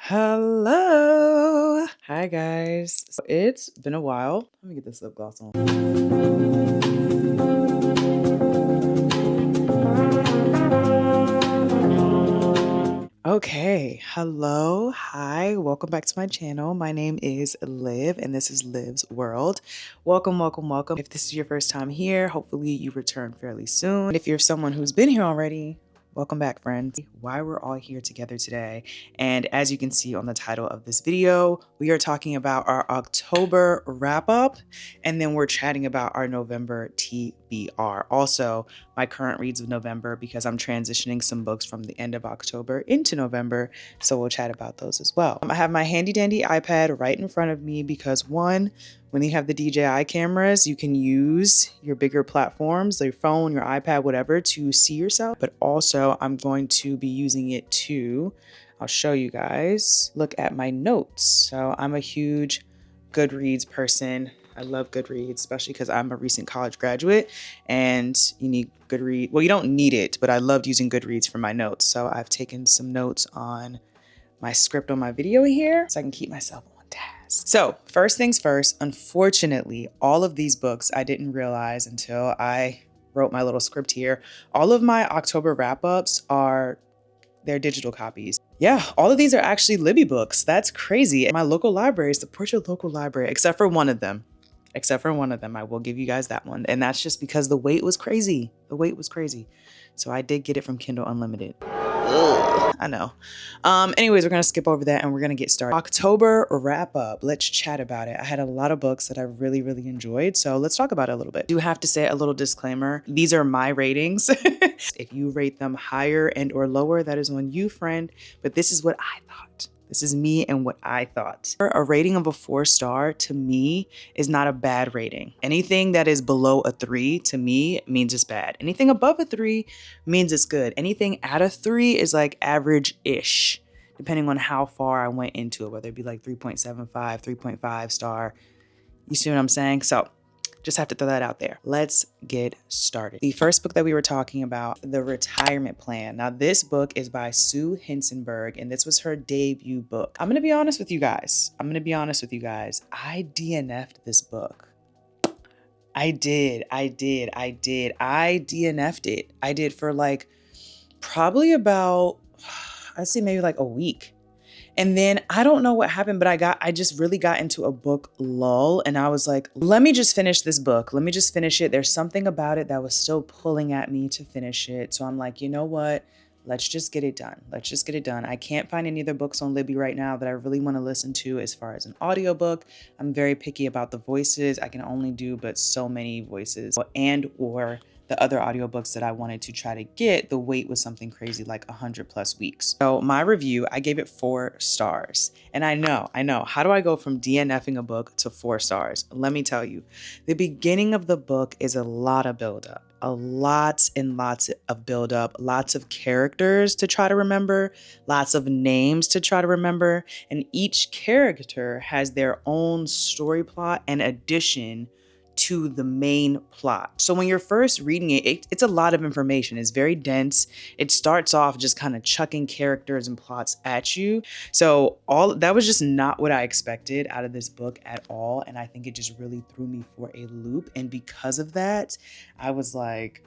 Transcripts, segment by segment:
Hello. Hi guys. So it's been a while. Let me get this lip gloss on. Okay. Hello. Hi. Welcome back to my channel. My name is Liv and this is Liv's World. Welcome, welcome, welcome. If this is your first time here, hopefully you return fairly soon. If you're someone who's been here already, welcome back, friends. Why we're all here together today. And as you can see on the title of this video, we are talking about our October wrap up, and then we're chatting about our November TBR. Also, my current reads of November, because I'm transitioning some books from the end of October into November. So we'll chat about those as well. I have my handy dandy iPad right in front of me because one, when you have the DJI cameras, you can use your bigger platforms, your phone, your iPad, whatever, to see yourself. But also I'm going to be using it to, I'll show you guys, look at my notes. So I'm a huge Goodreads person. I love Goodreads, especially because I'm a recent college graduate and you need Goodreads. Well, you don't need it, but I loved using Goodreads for my notes. So I've taken some notes on my script on my video here so I can keep myself on task. So first things first, unfortunately, all of these books I didn't realize until I wrote my little script here. All of my October wrap-ups they're digital copies. Yeah, all of these are actually Libby books. That's crazy. My local library, support your local library, except for one of them. Except for one of them. I will give you guys that one. And that's just because the wait was crazy. The wait was crazy. So I did get it from Kindle Unlimited. Ugh, I know. Anyways, we're going to skip over that and we're going to get started. October wrap up. Let's chat about it. I had a lot of books that I really, really enjoyed. So let's talk about it a little bit. I do have to say a little disclaimer. These are my ratings. If you rate them higher and or lower, that is on you, friend. But this is what I thought. This is me and what I thought. A rating of a 4-star to me is not a bad rating. Anything that is below a 3 to me means it's bad. Anything above a 3 means it's good. Anything at a 3 is like average-ish, depending on how far I went into it, whether it be like 3.75, 3.5 star. You see what I'm saying? So just have to throw that out there. Let's get started. The first book that we were talking about, The Retirement Plan. Now, this book is by Sue Hinsenberg, and this was her debut book. I'm going to be honest with you guys. I DNF'd this book. I DNF'd it. I did for like probably about, I'd say maybe like a week. And then I don't know what happened, but I just really got into a book lull and I was like, let me just finish this book. Let me just finish it. There's something about it that was still pulling at me to finish it. So I'm like, you know what? Let's just get it done. Let's just get it done. I can't find any other books on Libby right now that I really want to listen to as far as an audiobook. I'm very picky about the voices. I can only do but so many voices and or the other audiobooks that I wanted to try to get, the wait was something crazy like 100+ weeks. So my review, I gave it 4 stars. And I know, how do I go from DNFing a book to 4 stars? Let me tell you, the beginning of the book is a lot of buildup. Lots of buildup, lots of characters to try to remember, lots of names to try to remember, and each character has their own story plot and addition to the main plot. So when you're first reading it, it's a lot of information. It's very dense. It starts off just kind of chucking characters and plots at you. So that was just not what I expected out of this book at all. And I think it just really threw me for a loop. And because of that, I was like,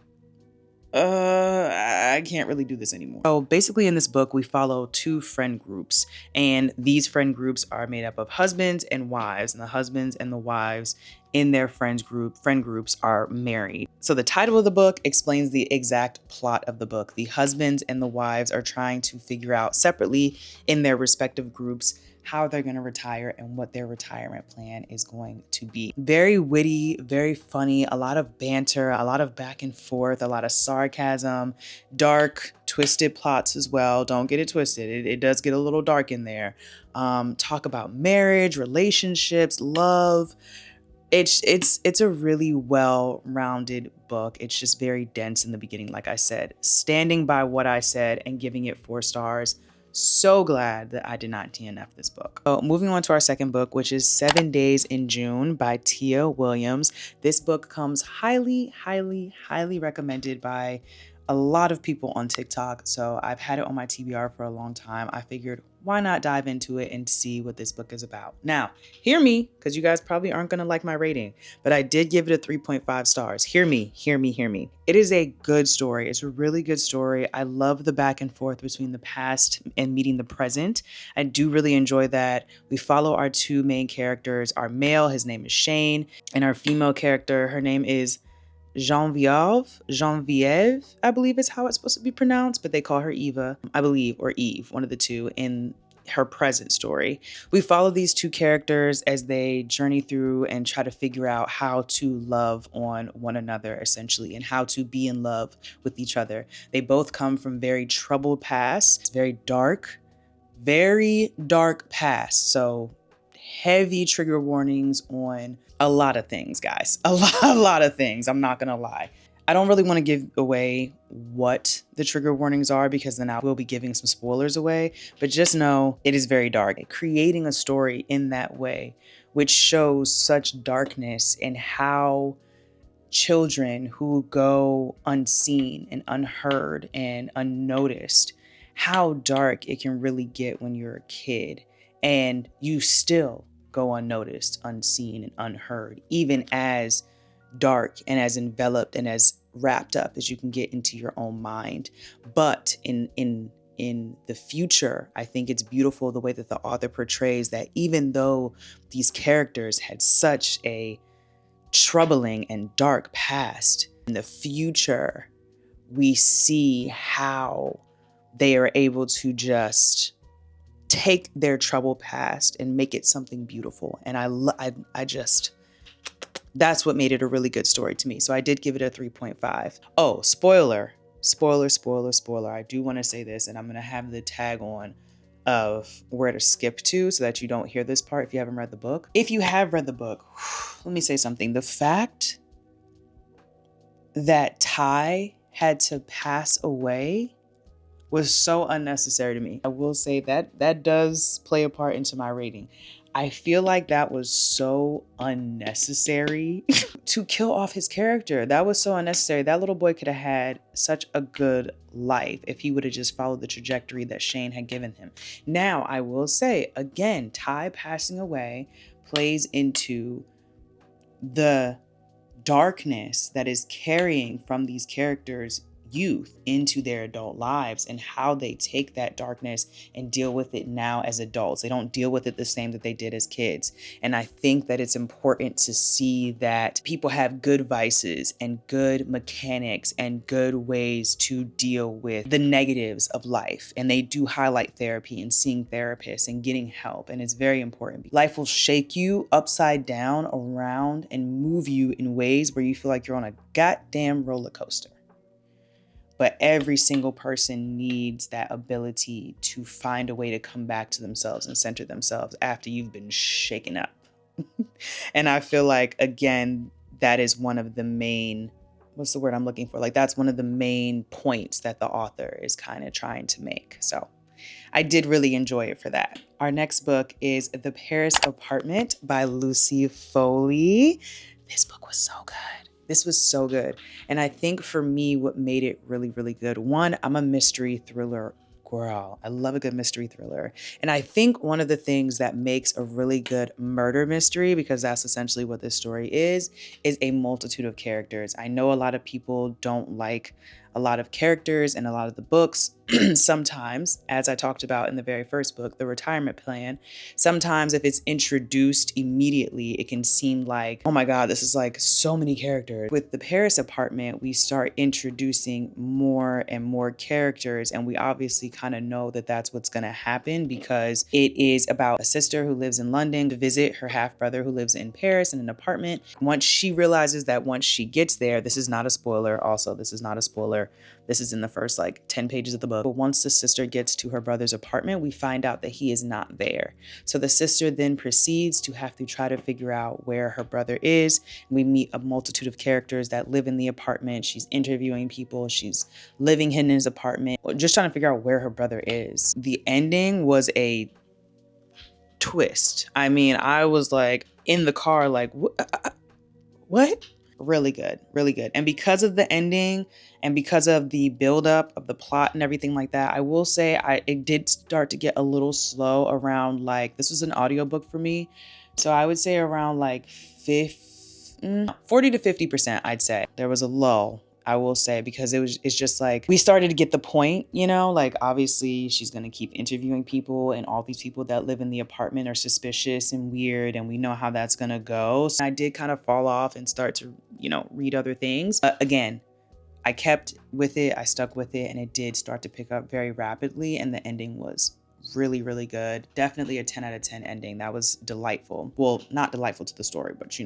I can't really do this anymore. So basically in this book, we follow 2 friend groups, and these friend groups are made up of husbands and wives, and the husbands and the wives in their friend groups are married. So the title of the book explains the exact plot of the book. The husbands and the wives are trying to figure out separately in their respective groups how they're going to retire and what their retirement plan is going to be. Very witty, very funny, a lot of banter, a lot of back and forth, a lot of sarcasm, dark, twisted plots as well. Don't get it twisted. It does get a little dark in there. Talk about marriage, relationships, love. It's a really well-rounded book. It's just very dense in the beginning, like I said. Standing by what I said and giving it 4 stars. So glad that I did not DNF this book. So moving on to our second book, which is 7 Days in June by Tia Williams. This book comes highly, highly, highly recommended by a lot of people on TikTok, so I've had it on my TBR for a long time. I figured, why not dive into it and see what this book is about? Now, hear me, because you guys probably aren't going to like my rating, but I did give it a 3.5 stars. Hear me, hear me, hear me. It is a good story. It's a really good story. I love the back and forth between the past and meeting the present. I do really enjoy that. We follow our two main characters. Our male, his name is Shane, and our female character, her name is Genevieve, I believe is how it's supposed to be pronounced, but they call her Eva, I believe, or Eve, one of the two, in her present story. We follow these two characters as they journey through and try to figure out how to love on one another, essentially, and how to be in love with each other. They both come from very troubled pasts. It's very dark past. So heavy trigger warnings on a lot of things, guys. A lot of things. I'm not gonna lie. I don't really want to give away what the trigger warnings are because then I will be giving some spoilers away, but just know it is very dark. Creating a story in that way, which shows such darkness and how children who go unseen and unheard and unnoticed, how dark it can really get when you're a kid and you still go unnoticed, unseen, and unheard, even as dark and as enveloped and as wrapped up as you can get into your own mind. But in the future, I think it's beautiful the way that the author portrays that even though these characters had such a troubling and dark past, in the future, we see how they are able to just take their troubled past and make it something beautiful. And I just, that's what made it a really good story to me. So I did give it a 3.5. Oh, spoiler. I do want to say this, and I'm going to have the tag on of where to skip to so that you don't hear this part if you haven't read the book. If you have read the book, let me say something. The fact that Ty had to pass away was so unnecessary to me. I will say that does play a part into my rating. I feel like that was so unnecessary to kill off his character. That was so unnecessary. That little boy could have had such a good life if he would have just followed the trajectory that Shane had given him. Now, I will say, again, Ty passing away plays into the darkness that is carrying from these characters' youth into their adult lives and how they take that darkness and deal with it now as adults. They don't deal with it the same that they did as kids. And I think that it's important to see that people have good vices and good mechanics and good ways to deal with the negatives of life. And they do highlight therapy and seeing therapists and getting help. And it's very important. Life will shake you upside down, around, and move you in ways where you feel like you're on a goddamn roller coaster. But every single person needs that ability to find a way to come back to themselves and center themselves after you've been shaken up. And I feel like, again, that is one of the main, what's the word I'm looking for? Like, that's one of the main points that the author is kind of trying to make. So I did really enjoy it for that. Our next book is The Paris Apartment by Lucy Foley. This book was so good. This was so good. And I think for me, what made it really, really good, one, I'm a mystery thriller girl. I love a good mystery thriller. And I think one of the things that makes a really good murder mystery, because that's essentially what this story is a multitude of characters. I know a lot of people don't like a lot of characters in a lot of the books. Sometimes, as I talked about in the very first book, The Retirement Plan, sometimes if it's introduced immediately, it can seem like, oh my God, this is like so many characters. With The Paris Apartment, we start introducing more and more characters, and we obviously kind of know that that's what's going to happen because it is about a sister who lives in London to visit her half-brother who lives in Paris in an apartment. Once she realizes that once she gets there, this is not a spoiler. Also, this is not a spoiler. This is in the first like 10 pages of the book. But once the sister gets to her brother's apartment, we find out that he is not there. So the sister then proceeds to have to try to figure out where her brother is. We meet a multitude of characters that live in the apartment. She's interviewing people. She's living in his apartment, just trying to figure out where her brother is. The ending was a twist. I mean, I was like in the car, like, what? really good, really good. And because of the ending and because of the buildup of the plot and everything like that, I will say it did start to get a little slow around, like, this was an audiobook for me. So I would say around like 40 to 50%, I'd say. There was a lull, I will say, because it's just like we started to get the point, you know, like obviously she's going to keep interviewing people and all these people that live in the apartment are suspicious and weird, and we know how that's going to go. So I did kind of fall off and start to, read other things. Again, I kept with it, I stuck with it, and it did start to pick up very rapidly, and the ending was really, really good. Definitely a 10 out of 10 ending. That was delightful. Well, not delightful to the story, but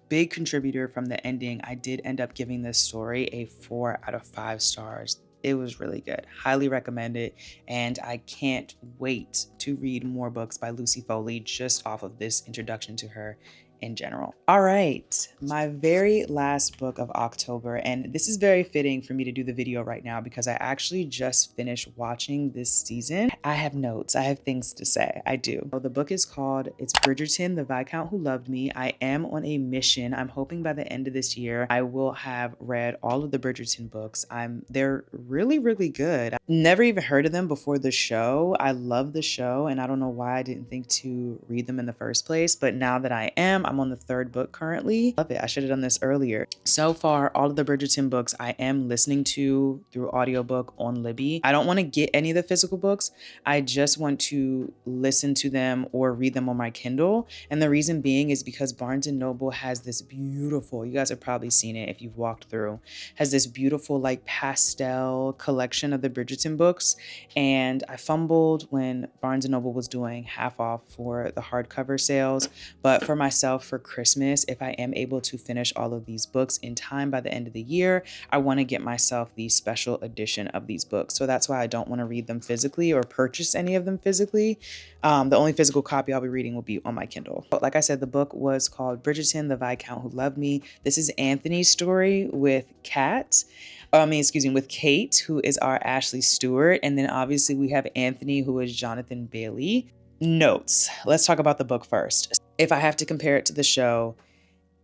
big contributor from the ending. I did end up giving this story a 4 out of 5 stars. It was really good. Highly recommend it. And I can't wait to read more books by Lucy Foley just off of this introduction to her in general. All right, my very last book of October, and this is very fitting for me to do the video right now because I actually just finished watching this season. I have notes, I have things to say, I do. So the book is called, it's Bridgerton, the Viscount Who Loved Me. I am on a mission. I'm hoping by the end of this year, I will have read all of the Bridgerton books. They're really, really good. I've never even heard of them before the show. I love the show, and I don't know why I didn't think to read them in the first place, but now that I am, I'm on the 3rd book currently. Love it. I should have done this earlier. So far, all of the Bridgerton books I am listening to through audiobook on Libby. I don't want to get any of the physical books. I just want to listen to them or read them on my Kindle. And the reason being is because Barnes & Noble has this beautiful, you guys have probably seen it if you've walked through, has this beautiful like pastel collection of the Bridgerton books. And I fumbled when Barnes & Noble was doing half off for the hardcover sales. But for myself, for Christmas, if I am able to finish all of these books in time by the end of the year, I want to get myself the special edition of these books. So that's why I don't want to read them physically or purchase any of them physically. The only physical copy I'll be reading will be on my Kindle. But like I said, the book was called Bridgerton, the Viscount Who Loved Me. This is Anthony's story with with Kate, who is our Ashley Stewart. And then obviously we have Anthony, who is Jonathan Bailey. Notes. Let's talk about the book first. If I have to compare it to the show,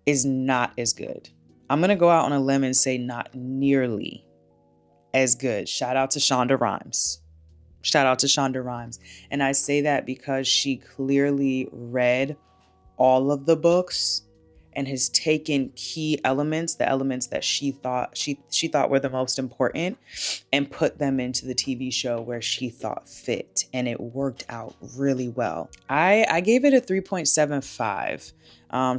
is not as good. I'm going to go out on a limb and say not nearly as good. Shout out to Shonda Rhimes. Shout out to Shonda Rhimes. And I say that because she clearly read all of the books and has taken key elements, the elements that she thought were the most important, and put them into the TV show where she thought fit, and it worked out really well. I gave it a 3.75,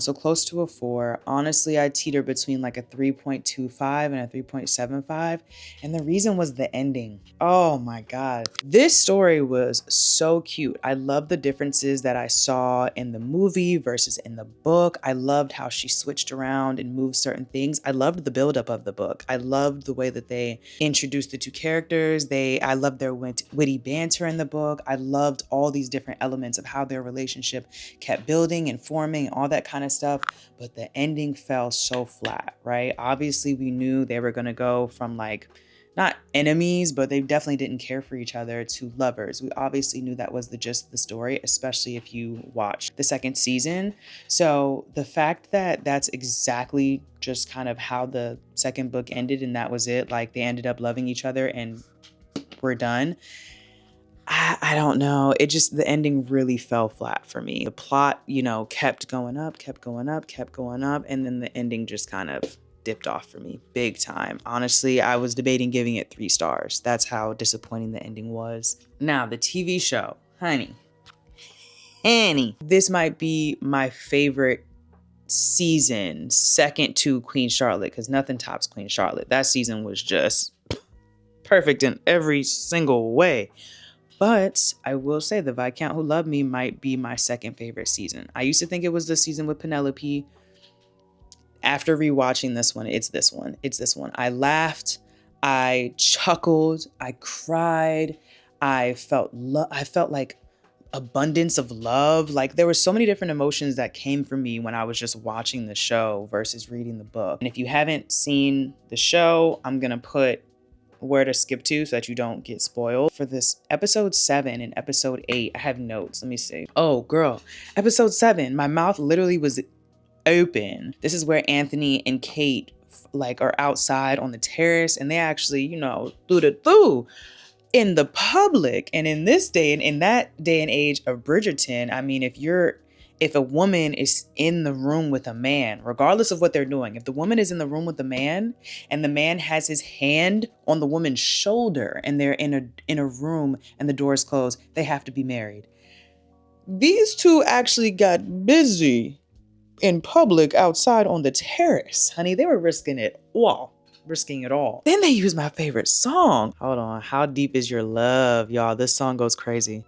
so close to a 4. Honestly, I teeter between like a 3.25 and a 3.75, and the reason was the ending. Oh my God. This story was so cute. I love the differences that I saw in the movie versus in the book. I loved how she switched around and moved certain things. I loved the buildup of the book. I loved the way that they introduced the two characters. I loved their witty banter in the book. I loved all these different elements of how their relationship kept building and forming, all that kind of stuff. But the ending fell so flat, right? Obviously, we knew they were going to go from like, not enemies, but they definitely didn't care for each other, to lovers. We obviously knew that was the gist of the story, especially if you watched the 2nd season. So the fact that that's exactly just kind of how the 2nd book ended, and that was it, like they ended up loving each other and we're done. I don't know. The ending really fell flat for me. The plot, kept going up, and then the ending just kind of dipped off for me big time. Honestly, I was debating giving it 3 stars. That's how disappointing the ending was. Now, the TV show, honey, this might be my favorite season, second to Queen Charlotte, because nothing tops Queen Charlotte. That season was just perfect in every single way. But I will say the Viscount Who Loved Me might be my second favorite season. I used to think it was the season with Penelope. After rewatching this one, it's this one. I laughed, I chuckled, I cried, I felt like abundance of love. Like there were so many different emotions that came from me when I was just watching the show versus reading the book. And if you haven't seen the show, I'm gonna put where to skip to so that you don't get spoiled. For this episode 7 and episode 8, I have notes. Let me see. Oh girl, episode 7, my mouth literally was open. This is where Anthony and Kate like are outside on the terrace, and they actually, through in the public. And in this day and in that day and age of Bridgerton, I mean, if a woman is in the room with a man, regardless of what they're doing, if the woman is in the room with the man and the man has his hand on the woman's shoulder and they're in a room and the door is closed, they have to be married. These two actually got busy in public outside on the terrace. Honey, they were risking it all. Then they used my favorite song. Hold on. How Deep Is Your Love? Y'all, this song goes crazy.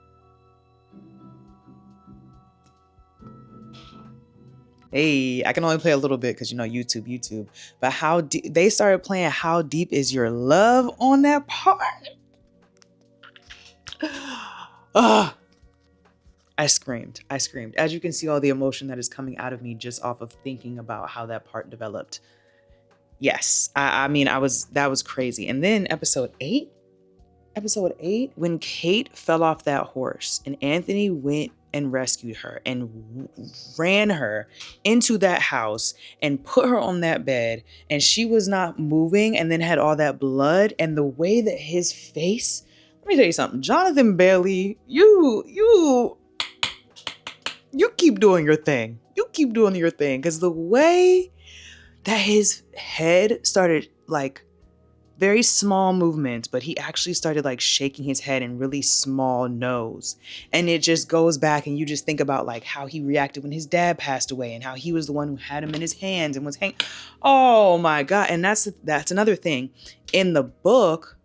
Hey, I can only play a little bit because, YouTube. But they started playing How Deep Is Your Love on that part. I screamed. As you can see, all the emotion that is coming out of me just off of thinking about how that part developed. Yes, I mean, that was crazy. And then episode 8, when Kate fell off that horse and Anthony went and rescued her and ran her into that house and put her on that bed, and she was not moving, and then had all that blood, and the way that his face, let me tell you something, Jonathan Bailey, you keep doing your thing. Because the way that his head started, like, very small movements, but he actually started like shaking his head and really small nose. And it just goes back, and you just think about like how he reacted when his dad passed away and how he was the one who had him in his hands and was hanging. Oh my God. And that's another thing. In the book,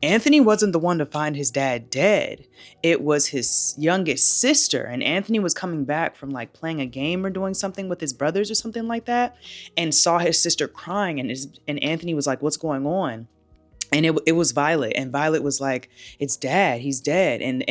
Anthony wasn't the one to find his dad dead. It was his youngest sister. And Anthony was coming back from like playing a game or doing something with his brothers or something like that, and saw his sister crying. And Anthony was like, "What's going on?" And it was Violet. And Violet was like, "It's Dad. He's dead." And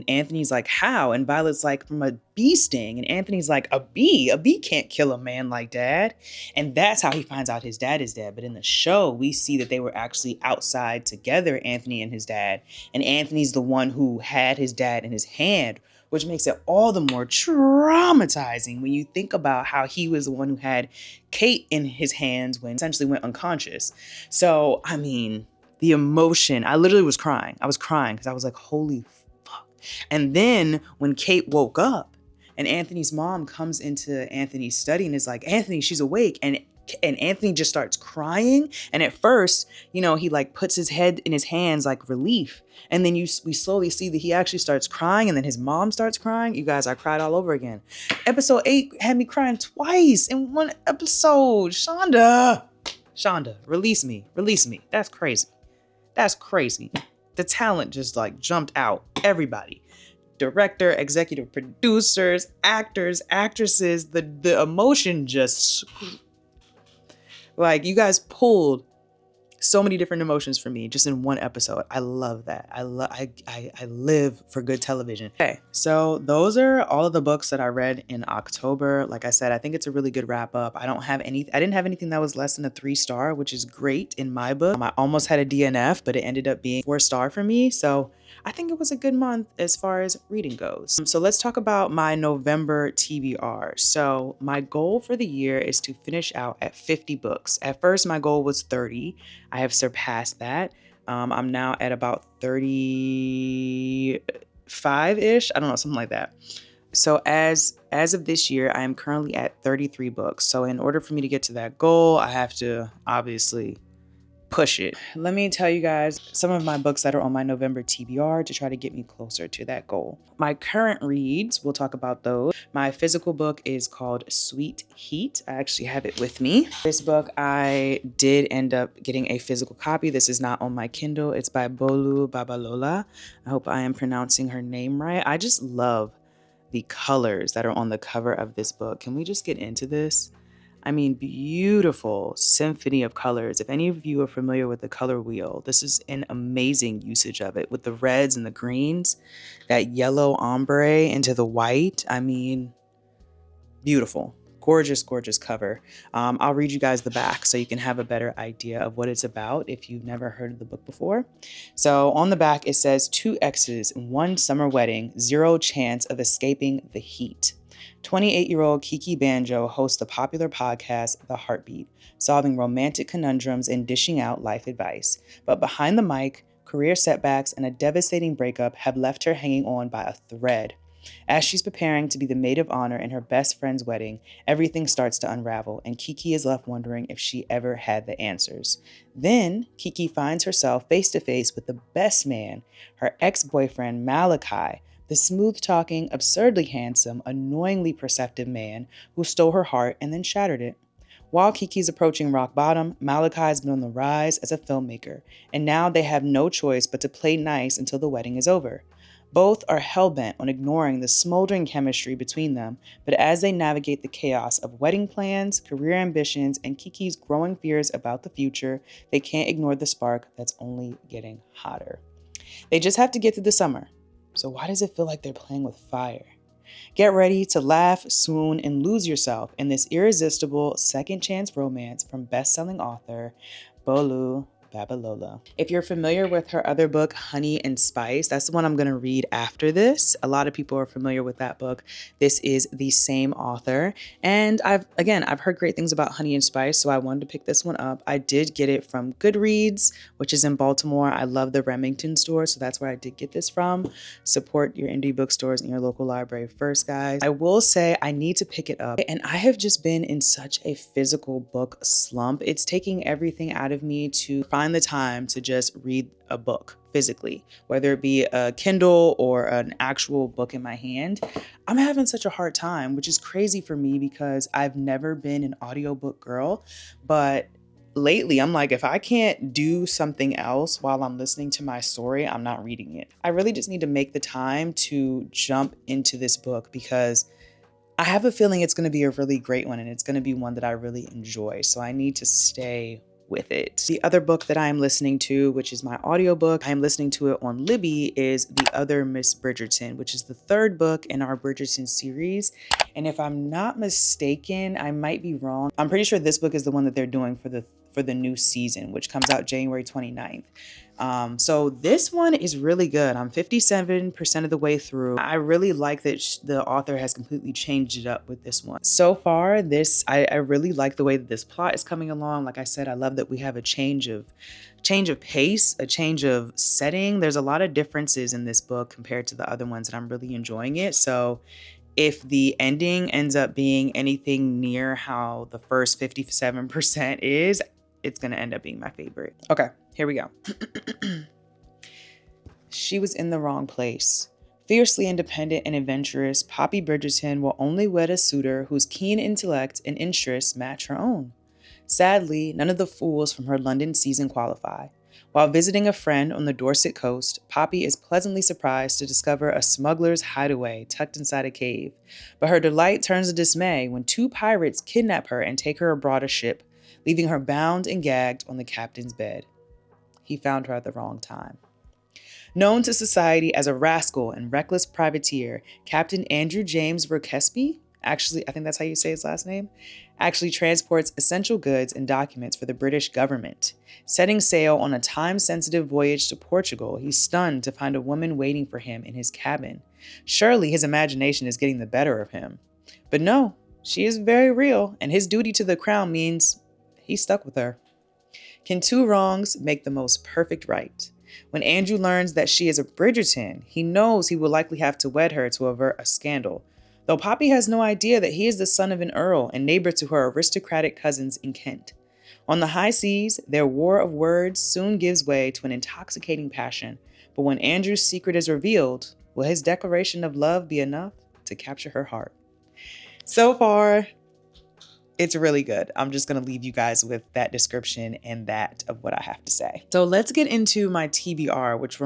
Anthony's like, "How?" And Violet's like, "From a bee sting." And Anthony's like, "A bee? A bee can't kill a man like Dad." And that's how he finds out his dad is dead. But in the show, we see that they were actually outside together, Anthony and his dad. And Anthony's the one who had his dad in his hand, which makes it all the more traumatizing when you think about how he was the one who had Kate in his hands when essentially went unconscious. So, I mean, the emotion, I literally was crying. I was crying because I was like, holy fuck. And then when Kate woke up and Anthony's mom comes into Anthony's study and is like, "Anthony, she's awake." And Anthony just starts crying. And at first, he like puts his head in his hands like relief. And then we slowly see that he actually starts crying. And then his mom starts crying. You guys, I cried all over again. Episode 8 had me crying twice in one episode. Shonda, release me. That's crazy. The talent just like jumped out. Everybody. Director, executive producers, actors, actresses, the emotion just, like, you guys pulled so many different emotions for me just in one episode. I love that. I live for good television. Okay, so those are all of the books that I read in October. Like I said, I think it's a really good wrap up. I didn't have anything that was less than a 3-star, which is great in my book. I almost had a DNF, but it ended up being 4-star for me. So I think it was a good month as far as reading goes. So let's talk about my November TBR. So my goal for the year is to finish out at 50 books. At first, my goal was 30. I have surpassed that. I'm now at about 35-ish. I don't know, something like that. So as of this year, I am currently at 33 books. So in order for me to get to that goal, I have to obviously push it. Let me tell you guys some of my books that are on my November TBR to try to get me closer to that goal. My current reads, we'll talk about those. My physical book is called Sweet Heat. I actually have it with me. This book, I did end up getting a physical copy. This is not on my Kindle. It's by Bolu Babalola. I hope I am pronouncing her name right. I just love the colors that are on the cover of this book. Can we just get into this? I mean, beautiful symphony of colors. If any of you are familiar with the color wheel, this is an amazing usage of it with the reds and the greens, that yellow ombre into the white. I mean, beautiful. Gorgeous, gorgeous cover. I'll read you guys the back so you can have a better idea of what it's about if you've never heard of the book before. So on the back, it says 2 exes, 1 summer wedding, 0 chance of escaping the heat. 28-year-old Kiki Banjo hosts the popular podcast The Heartbeat, solving romantic conundrums and dishing out life advice. But behind the mic, career setbacks and a devastating breakup have left her hanging on by a thread. As she's preparing to be the maid of honor in her best friend's wedding, everything starts to unravel, and Kiki is left wondering if she ever had the answers. Then, Kiki finds herself face to face with the best man, her ex-boyfriend Malachi, the smooth-talking, absurdly handsome, annoyingly perceptive man who stole her heart and then shattered it. While Kiki's approaching rock bottom, Malachi has been on the rise as a filmmaker, and now they have no choice but to play nice until the wedding is over. Both are hell-bent on ignoring the smoldering chemistry between them, but as they navigate the chaos of wedding plans, career ambitions, and Kiki's growing fears about the future, they can't ignore the spark that's only getting hotter. They just have to get through the summer. So why does it feel like they're playing with fire? Get ready to laugh, swoon, and lose yourself in this irresistible second chance romance from best-selling author Bolu Babalola. If you're familiar with her other book, Honey and Spice, that's the one I'm going to read after this. A lot of people are familiar with that book. This is the same author. And I've heard great things about Honey and Spice, so I wanted to pick this one up. I did get it from Goodreads, which is in Baltimore. I love the Remington store, so that's where I did get this from. Support your indie bookstores and your local library first, guys. I will say I need to pick it up, and I have just been in such a physical book slump. It's taking everything out of me to find the time to just read a book physically, whether it be a Kindle or an actual book in my hand. I'm having such a hard time, which is crazy for me because I've never been an audiobook girl, but lately I'm like, if I can't do something else while I'm listening to my story, I'm not reading it. I really just need to make the time to jump into this book because I have a feeling it's going to be a really great one and it's going to be one that I really enjoy. So I need to stay with it. The other book that I am listening to, which is my audiobook, I am listening to it on Libby, is The Other Miss Bridgerton, which is the third book in our Bridgerton series. And if I'm not mistaken, I might be wrong. I'm pretty sure this book is the one that they're doing for the new season, which comes out January 29th. So this one is really good. I'm 57% of the way through. I really like that the author has completely changed it up with this one. So far, I really like the way that this plot is coming along. Like I said, I love that we have a change of pace, a change of setting. There's a lot of differences in this book compared to the other ones, and I'm really enjoying it. So if the ending ends up being anything near how the first 57% is, it's going to end up being my favorite. Okay, here we go. She was in the wrong place. Fiercely independent and adventurous, Poppy Bridgerton will only wed a suitor whose keen intellect and interests match her own. Sadly, none of the fools from her London season qualify. While visiting a friend on the Dorset coast, Poppy is pleasantly surprised to discover a smuggler's hideaway tucked inside a cave. But her delight turns to dismay when two pirates kidnap her and take her aboard a ship, leaving her bound and gagged on the captain's bed. He found her at the wrong time. Known to society as a rascal and reckless privateer, Captain Andrew James Roquesby, actually, I think that's how you say his last name, actually transports essential goods and documents for the British government. Setting sail on a time-sensitive voyage to Portugal, he's stunned to find a woman waiting for him in his cabin. Surely his imagination is getting the better of him. But no, she is very real, and his duty to the crown means he's stuck with her. Can two wrongs make the most perfect right? When Andrew learns that she is a Bridgerton, he knows he will likely have to wed her to avert a scandal, though Poppy has no idea that he is the son of an earl and neighbor to her aristocratic cousins in Kent. On the high seas, their war of words soon gives way to an intoxicating passion, but when Andrew's secret is revealed, will his declaration of love be enough to capture her heart? So far, it's really good. I'm just going to leave you guys with that description and that of what I have to say. So let's get into my TBR, which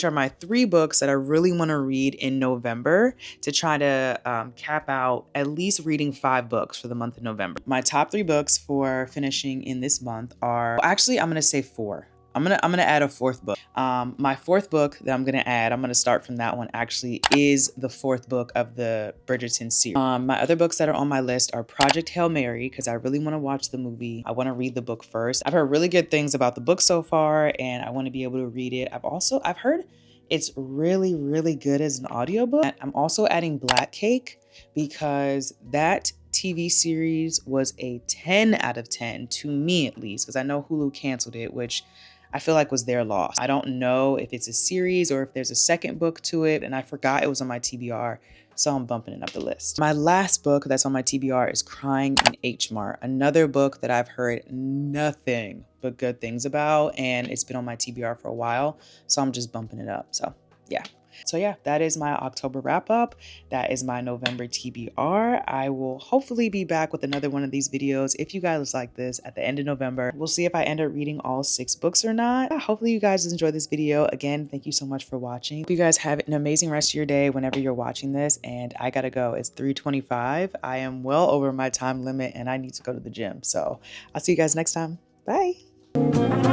are my 3 books that I really want to read in November to try to cap out at least reading 5 books for the month of November. My top 3 books for finishing in this month are, actually, I'm going to say 4. I'm gonna add a 4th book. My 4th book that I'm gonna add, I'm gonna start from that one, actually is the 4th book of the Bridgerton series. My other books that are on my list are Project Hail Mary, because I really want to watch the movie. I want to read the book first. I've heard really good things about the book so far, and I want to be able to read it. I've heard it's really, really good as an audiobook. I'm also adding Black Cake, because that TV series was a 10 out of 10 to me, at least, because I know Hulu canceled it, which I feel like was their loss. I don't know if it's a series or if there's a second book to it, and I forgot it was on my TBR, so I'm bumping it up the list. My last book that's on my TBR is Crying in H Mart, another book that I've heard nothing but good things about, and it's been on my TBR for a while, so I'm just bumping it up. So yeah. So yeah, that is my October wrap up. That is my November TBR. I will hopefully be back with another one of these videos if you guys like this at the end of November. We'll see if I end up reading all 6 books or not. Hopefully you guys enjoyed this video. Again, thank you so much for watching. Hope you guys have an amazing rest of your day whenever you're watching this, and I gotta go. It's 3:25. I am well over my time limit and I need to go to the gym. So I'll see you guys next time. Bye.